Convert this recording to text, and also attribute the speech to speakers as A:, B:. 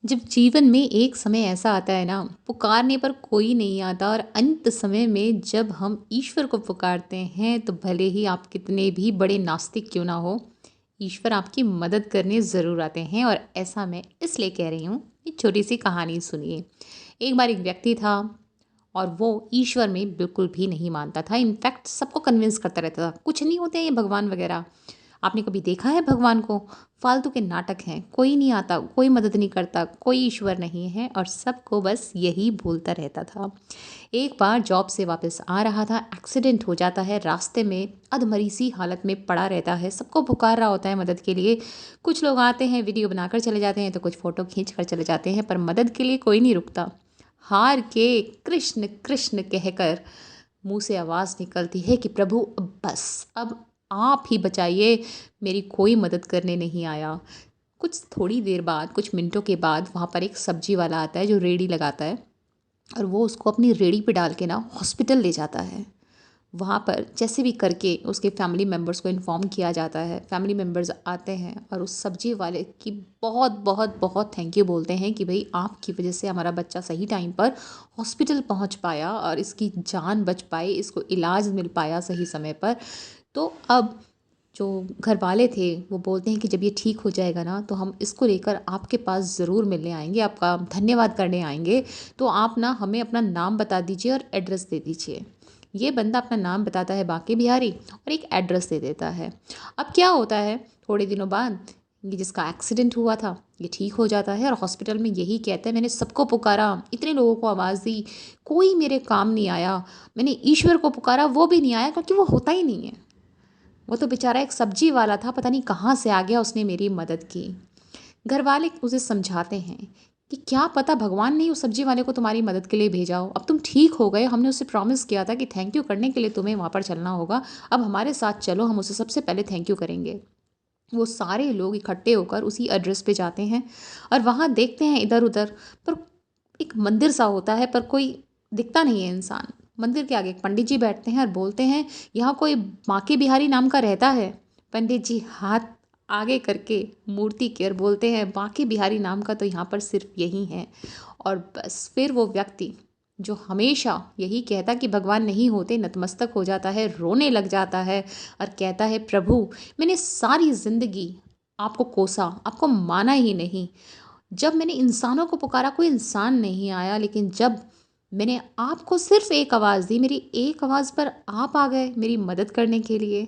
A: जब जीवन में एक समय ऐसा आता है ना, पुकारने पर कोई नहीं आता और अंत समय में जब हम ईश्वर को पुकारते हैं तो भले ही आप कितने भी बड़े नास्तिक क्यों ना हो, ईश्वर आपकी मदद करने ज़रूर आते हैं। और ऐसा मैं इसलिए कह रही हूँ, एक छोटी सी कहानी सुनिए। एक बार एक व्यक्ति था और वो ईश्वर में बिल्कुल भी नहीं मानता था। इनफैक्ट सबको कन्विंस करता रहता था कुछ नहीं होते हैं ये भगवान वगैरह। आपने कभी देखा है भगवान को? फालतू के नाटक हैं, कोई नहीं आता, कोई मदद नहीं करता, कोई ईश्वर नहीं है और सबको बस यही बोलता रहता था। एक बार जॉब से वापस आ रहा था, एक्सीडेंट हो जाता है, रास्ते में अधमरी सी हालत में पड़ा रहता है, सबको पुकार रहा होता है मदद के लिए। कुछ लोग आते हैं, वीडियो बनाकर चले जाते हैं, तो कुछ फ़ोटो खींच कर चले जाते हैं, पर मदद के लिए कोई नहीं रुकता। हार के कृष्ण कृष्ण कहकर मुंह से आवाज़ निकलती है कि प्रभु अब बस, अब आप ही बचाइए, मेरी कोई मदद करने नहीं आया। कुछ थोड़ी देर बाद, कुछ मिनटों के बाद वहाँ पर एक सब्जी वाला आता है जो रेड़ी लगाता है और वो उसको अपनी रेड़ी पे डाल के ना हॉस्पिटल ले जाता है। वहाँ पर जैसे भी करके उसके फैमिली मेम्बर्स को इन्फॉर्म किया जाता है। फैमिली मेम्बर्स आते हैं और उस सब्जी वाले की बहुत बहुत बहुत थैंक यू बोलते हैं कि भाई आपकी वजह से हमारा बच्चा सही टाइम पर हॉस्पिटल पहुँच पाया और इसकी जान बच पाई, इसको इलाज मिल पाया सही समय पर। तो अब जो घर वाले थे वो बोलते हैं कि जब ये ठीक हो जाएगा ना तो हम इसको लेकर आपके पास ज़रूर मिलने आएंगे, आपका धन्यवाद करने आएंगे। तो आप ना हमें अपना नाम बता दीजिए और एड्रेस दे दीजिए। ये बंदा अपना नाम बताता है बांके बिहारी और एक एड्रेस दे देता है। अब क्या होता है, थोड़े दिनों बाद ये जिसका एक्सीडेंट हुआ था ये ठीक हो जाता है और हॉस्पिटल में यही कहता है, मैंने सबको पुकारा, इतने लोगों को आवाज़ दी, कोई मेरे काम नहीं आया। मैंने ईश्वर को पुकारा, वो भी नहीं आया क्योंकि वो होता ही नहीं है। वो तो बेचारा एक सब्जी वाला था, पता नहीं कहाँ से आ गया, उसने मेरी मदद की। घर वाले उसे समझाते हैं कि क्या पता भगवान ने उस सब्जी वाले को तुम्हारी मदद के लिए भेजा हो। अब तुम ठीक हो गए, हमने उसे प्रॉमिस किया था कि थैंक यू करने के लिए तुम्हें वहाँ पर चलना होगा। अब हमारे साथ चलो, हम उसे सबसे पहले थैंक यू करेंगे। वो सारे लोग इकट्ठे होकर उसी एड्रेस पे जाते हैं और वहाँ देखते हैं इधर उधर, पर एक मंदिर सा होता है पर कोई दिखता नहीं है इंसान। मंदिर के आगे एक पंडित जी बैठते हैं और बोलते हैं, यहाँ कोई बांके बिहारी नाम का रहता है? पंडित जी हाथ आगे करके मूर्ति की ओर बोलते हैं, बांके बिहारी नाम का तो यहाँ पर सिर्फ यही है। और बस फिर वो व्यक्ति जो हमेशा यही कहता कि भगवान नहीं होते, नतमस्तक हो जाता है, रोने लग जाता है और कहता है, प्रभु मैंने सारी जिंदगी आपको कोसा, आपको माना ही नहीं। जब मैंने इंसानों को पुकारा कोई इंसान नहीं आया, लेकिन जब मैंने आपको सिर्फ एक आवाज़ दी, मेरी एक आवाज़ पर आप आ गए मेरी मदद करने के लिए।